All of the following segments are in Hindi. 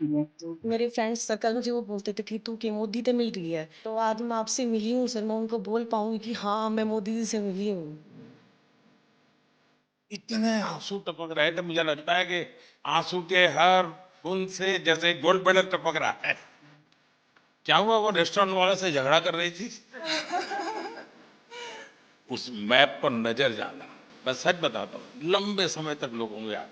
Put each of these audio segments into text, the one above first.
मेरे फ्रेंड्स सर्कल मुझे वो बोलते थे कि तू के मोदी से मिल रही है, तो आज मैं आपसे मिली हूँ सर, मैं उनको बोल पाऊंगी कि हाँ मैं मोदी जी से मिली हूँ। इतने आंसू टपक रहे थे, मुझे लगता है कि आंसू के हर बूंद से जैसे गोल्ड मेडल टपक रहा है। क्या हुआ, वो रेस्टोरेंट वाले से झगड़ा कर रही थी? उस मैप पर नजर जाना, मैं सच बताता हूँ, लंबे समय तक लोगों को याद।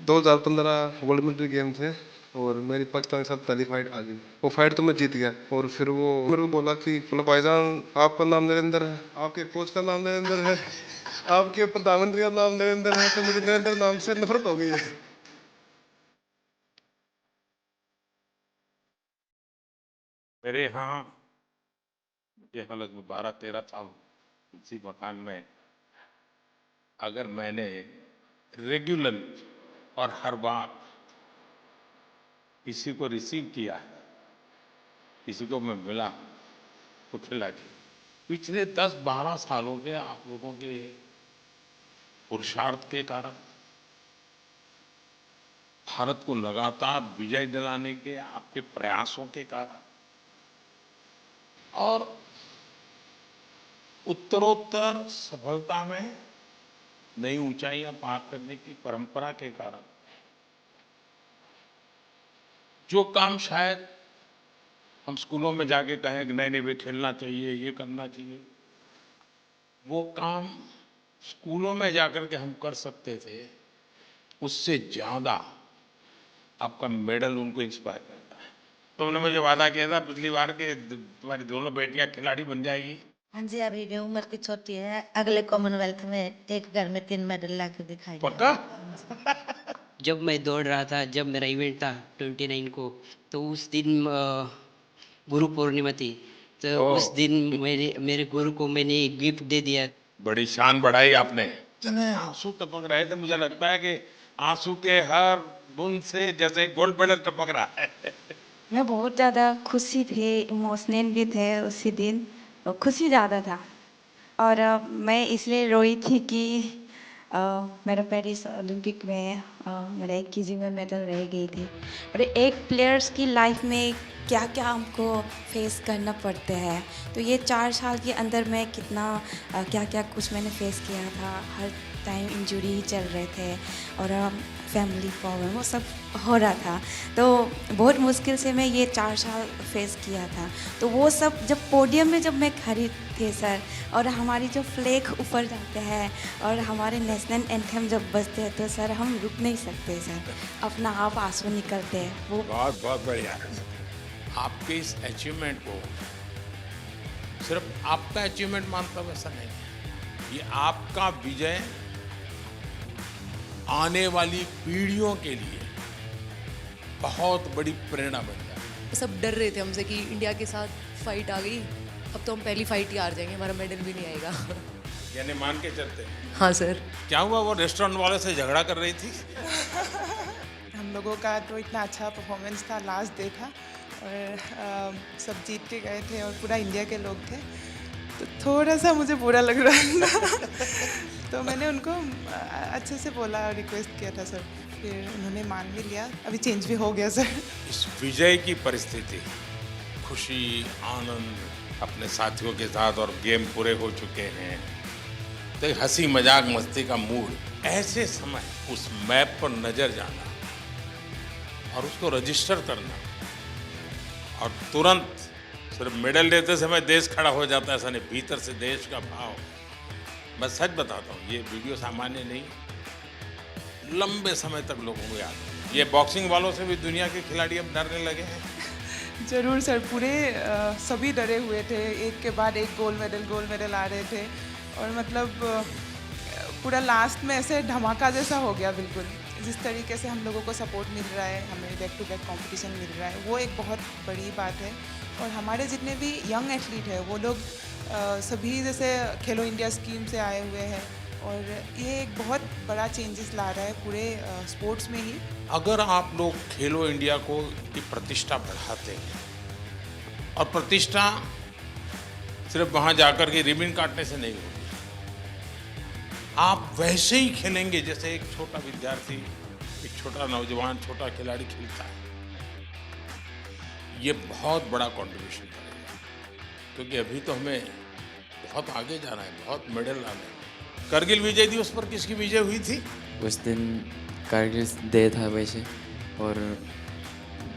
2015 गोल्ड मेडल गेम थे और मेरी पाकिस्तान के साथ पहली फाइट आ गई। वो फाइट तो मैं जीत गया और फिर वो मेरे को बोला कि बोला भाईजान आपका नाम नरेंद्र है, आपके कोच का नाम नरेंद्र है, आपके प्रधानमंत्री का नाम नरेंद्र है, तो मुझे नरेंद्र नाम से नफरत हो गई है। मेरे यहाँ ये हालत में 12-13 साल इसी मकान में, अगर मैंने रेगुलर और हर बार किसी को रिसीव किया है, किसी को मैं मिला, तो खिला दी। पिछले 10-12 सालों के आप लोगों के पुरुषार्थ के कारण, भारत को लगातार विजय दिलाने के आपके प्रयासों के कारण और उत्तरोत्तर सफलता में नई ऊंचाइयां पार करने की परंपरा के कारण, जो काम शायद हम स्कूलों में जाके कहें कि नहीं नहीं भाई खेलना चाहिए, ये करना चाहिए, वो काम स्कूलों में जाकर के हम कर सकते थे, उससे ज्यादा आपका मेडल उनको इंस्पायर करता है। तुमने मुझे वादा किया था पिछली बार के तुम्हारी दोनों बेटियां खिलाड़ी बन जाएगी। हाँ जी, अभी भी उम्र की छोटी है। अगले कॉमनवेल्थ में एक घर में 3 मेडल ला के दिखाएंगे। पक्का? जब मैं दौड़ रहा था, जब मेरा इवेंट था 29 को, तो उस दिन गुरु पूर्णिमा थी। तो ओ, उस दिन मेरे मेरे गुरु को मैंने एक गिफ्ट दे दिया। बड़ी शान बढ़ाई आपने। इतने आंसू टपक रहे थे, मुझे लगता है कि आंसू के हर बूंद से जैसे गोल्ड मेडल टपक रहा है। मैं बहुत ज़्यादा खुशी थी, इमोशनल भी थे उसी दिन। खुशी ज़्यादा था और मैं इसलिए रोई थी कि अ, मेरा पेरिस ओलंपिक में मेरा 21 में मेडल रह गई थी। और एक प्लेयर्स की लाइफ में क्या क्या हमको फेस करना पड़ते हैं, तो ये 4 साल के अंदर मैं कितना क्या क्या कुछ मैंने फेस किया था। हर टाइम इंजरी ही चल रहे थे और फैमिली प्रॉब्लम वो सब हो रहा था, तो बहुत मुश्किल से मैं ये 4 साल फेस किया था। तो वो सब जब पोडियम में जब मैं खड़ी थी सर, और हमारी जो फ्लैग ऊपर जाते हैं और हमारे नेशनल एंथम जब बजते हैं, तो सर हम रुक नहीं सकते सर, अपना आप आंसू निकलते हैं। वो बहुत बहुत बढ़िया। आपके इस अचीवमेंट को सिर्फ आपका अचीवमेंट मानता हूं, ऐसा नहीं है। ये आपका विजय आने वाली पीढ़ियों के लिए बहुत बड़ी प्रेरणा बन जाए। सब डर रहे थे हमसे कि इंडिया के साथ फाइट आ गई, अब तो हम पहली फाइट ही हार जाएंगे, हमारा मेडल भी नहीं आएगा। यानी मान के चलते हैं। हाँ सर। क्या हुआ, वो रेस्टोरेंट वाले से झगड़ा कर रही थी? हम लोगों का तो इतना अच्छा परफॉर्मेंस था, लास्ट देखा और सब जीत के गए थे और पूरा इंडिया के लोग थे, तो थोड़ा सा मुझे बुरा लग रहा था। तो मैंने उनको अच्छे से बोला और रिक्वेस्ट किया था सर, फिर उन्होंने मान भी लिया, अभी चेंज भी हो गया सर। इस विजय की परिस्थिति, खुशी, आनंद, अपने साथियों के साथ और गेम पूरे हो चुके हैं, तो एक हंसी मजाक मस्ती का मूड, ऐसे समय उस मैप पर नजर जाना और उसको रजिस्टर करना और तुरंत सिर्फ मेडल लेते समय देश खड़ा हो जाता है, ऐसा नहीं, भीतर से देश का भाव। मैं सच बताता हूँ, ये वीडियो सामान्य नहीं, लंबे समय तक लोगों को याद है। ये बॉक्सिंग वालों से भी दुनिया के खिलाड़ी अब डरने लगे हैं। ज़रूर सर, पूरे सभी डरे हुए थे, एक के बाद एक गोल्ड मेडल आ रहे थे और मतलब पूरा लास्ट में ऐसे धमाका जैसा हो गया बिल्कुल। जिस तरीके से हम लोगों को सपोर्ट मिल रहा है, हमें बैक टू बैक कंपटीशन मिल रहा है, वो एक बहुत बड़ी बात है। और हमारे जितने भी यंग एथलीट हैं वो लोग सभी जैसे खेलो इंडिया स्कीम से आए हुए हैं और ये एक बहुत बड़ा चेंजेस ला रहा है पूरे स्पोर्ट्स में ही। अगर आप लोग खेलो इंडिया को की प्रतिष्ठा बढ़ाते हैं, और प्रतिष्ठा सिर्फ वहां जाकर के रिबन काटने से नहीं होगी, आप वैसे ही खेलेंगे जैसे एक छोटा विद्यार्थी एक छोटा नौजवान, छोटा खिलाड़ी खेलता है, ये बहुत बड़ा कंट्रीब्यूशन करेगा, क्योंकि अभी तो हमें बहुत आगे जाना है, बहुत मेडल लाने हैं। करगिल विजय दिवस पर किसकी विजय हुई थी? उस दिन कारगिल डे था वैसे, और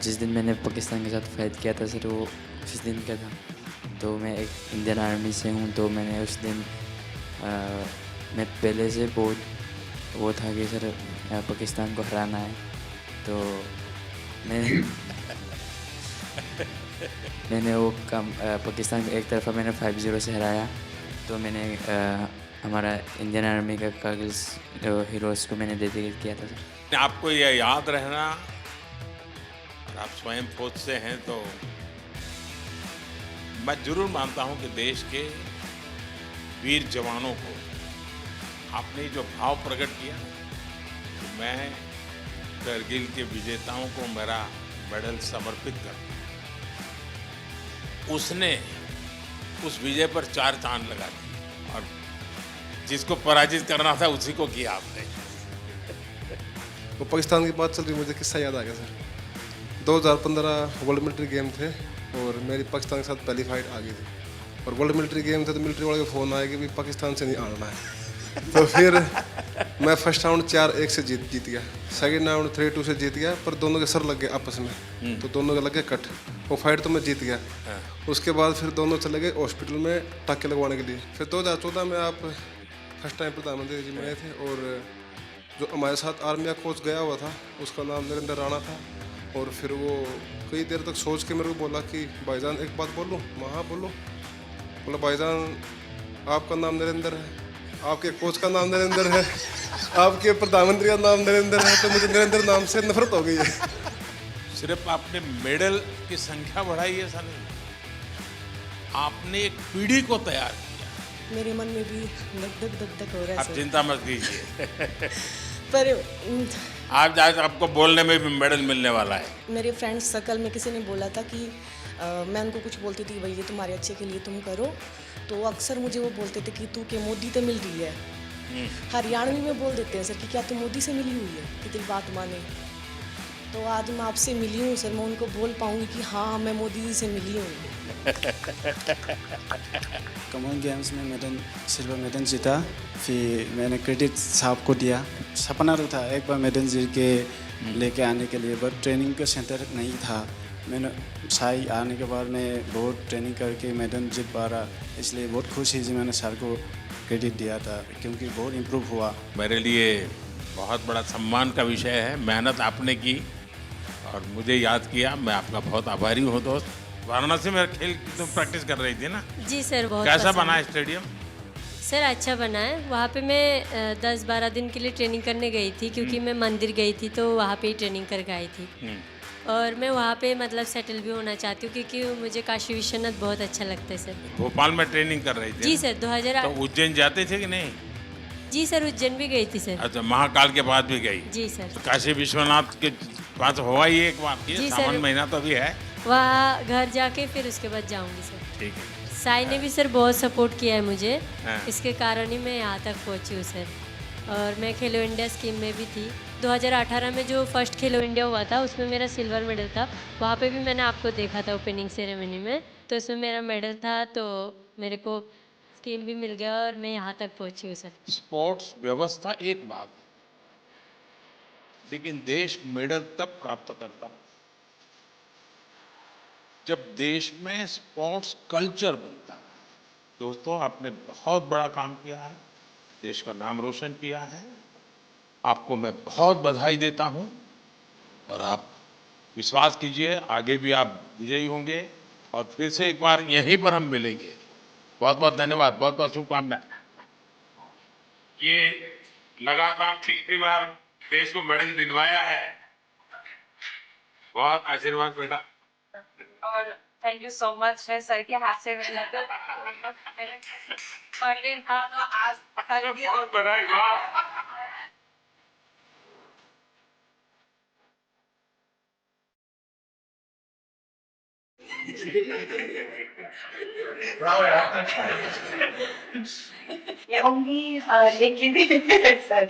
जिस दिन मैंने पाकिस्तान के साथ फाइट किया था सर, वो उस दिन का था। तो मैं एक इंडियन आर्मी से हूँ, तो मैंने उस दिन मैं पहले से बहुत वो था कि सर पाकिस्तान को हराना है। तो मैंने वो काम पाकिस्तान को एक तरफा मैंने 5-0 से हराया। तो मैंने हमारा इंडियन आर्मी का कारगिल हीरोज़ को मैंने डेडिकेट किया था सर। आपको ये याद रहना, और आप स्वयं फौज से हैं, तो मैं जरूर मानता हूं कि देश के वीर जवानों को आपने जो भाव प्रकट किया, तो मैं करगिल के विजेताओं को मेरा मेडल समर्पित करता हूं। उसने उस विजय पर 4 चांद लगा दिए, और जिसको पराजित करना था उसी को किया आपने। तो पाकिस्तान की बात चल रही, मुझे किस्सा याद आ गया सर। 2015 वर्ल्ड मिलिट्री गेम थे, और मेरी पाकिस्तान के साथ पहली फाइट आ गई थी। और वर्ल्ड मिलिट्री गेम थे, तो मिलिट्री वाले का फ़ोन आया कि भी पाकिस्तान से नहीं आना है। तो फिर मैं फर्स्ट राउंड 4-1 से जीत गया, सेकंड राउंड 3-2 से जीत गया, पर दोनों के सर लग गए आपस में, तो दोनों के लग गए कट। वो फाइट तो मैं जीत गया। उसके बाद फिर दोनों चले गए हॉस्पिटल में टाँके लगवाने के लिए। फिर 2014 में आप फर्स्ट टाइम प्रधानमंत्री जी बने थे, और जो हमारे साथ आर्मी का कोच गया हुआ था, उसका नाम नरेंद्र राणा था। और फिर वो कई देर तक सोच के मेरे को बोला कि भाईजान एक बात बोलूं? मैं हाँ बोलो। बोला भाईजान आपका नाम नरेंद्र है, आपके कोच का नाम नरेंद्र है, आपके प्रधानमंत्री का नाम नरेंद्र है, तो मुझे नरेंद्र नाम से नफरत हो गई है। सिर्फ आपने मेडल की संख्या बढ़ाई है ऐसा नहीं, आपने एक पीढ़ी को तैयार किया। मेरे मन में भी धक हो रहा है आप सर। चिंता मत कीजिए। पर आप आज आपको बोलने में भी मेडल मिलने वाला है। मेरे फ्रेंड्स सर्कल में किसी ने बोला था कि मैं उनको कुछ बोलती थी, भाई ये तुम्हारे अच्छे के लिए तुम करो, तो अक्सर मुझे वो बोलते थे कि तू के मोदी से मिल रही है। हरियाणवी में बोल देते हैं सर कि क्या तू मोदी से मिली हुई है कि तेरी बात माने। तो आज मैं आपसे मिली हूँ सर, मैं उनको बोल पाऊँगी कि हाँ मैं मोदी जी से मिली हूँ। कॉमन गेम्स में मेडल, सिल्वर मेडल जीता, फिर मैंने क्रेडिट साहब को दिया। सपना तो था एक बार मेडल जीत के लेके आने के लिए, बट ट्रेनिंग का सेंटर नहीं था। मैंने साई आने के बाद मैं बहुत ट्रेनिंग करके मेडल जीत पा रहा, इसलिए बहुत खुश है जी मैंने सर को क्रेडिट दिया था, क्योंकि बहुत इम्प्रूव हुआ। मेरे लिए बहुत बड़ा सम्मान का विषय है। मेहनत आपने की और मुझे याद किया, मैं आपका बहुत आभारी हूँ दोस्त। वाराणसी में खेल की तो प्रैक्टिस कर रही थी ना? जी सर, बहुत कैसा बना है स्टेडियम? सर अच्छा बना है। वहाँ पे मैं 10-12 दिन के लिए ट्रेनिंग करने गई थी, क्योंकि मैं मंदिर गई थी तो वहाँ पे ही ट्रेनिंग करके आई थी। और मैं वहाँ पे मतलब सेटल भी होना चाहती हूँ, क्योंकि मुझे काशी विश्वनाथ बहुत अच्छा लगता है सर। भोपाल में ट्रेनिंग कर रही थी? जी सर, 2008। तो उज्जैन जाते थे कि नहीं? जी सर, उज्जैन भी गई थी सर। अच्छा, महाकाल के बाद भी गई? जी सर। तो काशी विश्वनाथ के पास हुआ ही एक बार, जी सावन सर। महीना तो अभी है। वहाँ घर जाके फिर उसके बाद जाऊँगी सर। ठीक है। साई ने भी सर बहुत सपोर्ट किया है मुझे, हाँ। इसके कारण ही मैं यहाँ तक पहुँची हूँ सर। और मैं खेलो इंडिया स्कीम में भी थी। 2018 में जो फर्स्ट खेलो इंडिया हुआ था उसमें मेरा सिल्वर मेडल था। वहाँ पे भी मैंने आपको देखा था ओपनिंग सेरेमनी में, तो उसमें मेरा मेडल था, तो मेरे को स्कीम भी मिल गया और मैं यहाँ तक पहुँची हूँ सर। स्पोर्ट्स व्यवस्था एक बात, लेकिन देश मेडल तब प्राप्त करता जब देश में स्पोर्ट्स कल्चर बनता। दोस्तों, आपने बहुत बड़ा काम किया है, देश का नाम रोशन किया है। आपको मैं बहुत बधाई देता हूं, और आप विश्वास कीजिए आगे भी आप विजयी होंगे, और फिर से एक बार यहीं पर हम मिलेंगे। बहुत बहुत धन्यवाद, बहुत बहुत शुभकामनाएं। ये लगातार तीसरी बार देश को मेडल दिलवाया है। बहुत आशीर्वाद बेटा। और थैंक यू सो मच है सर के हाथ से मिला तो आज बहुत बधाई। वाह। only लेकिन सर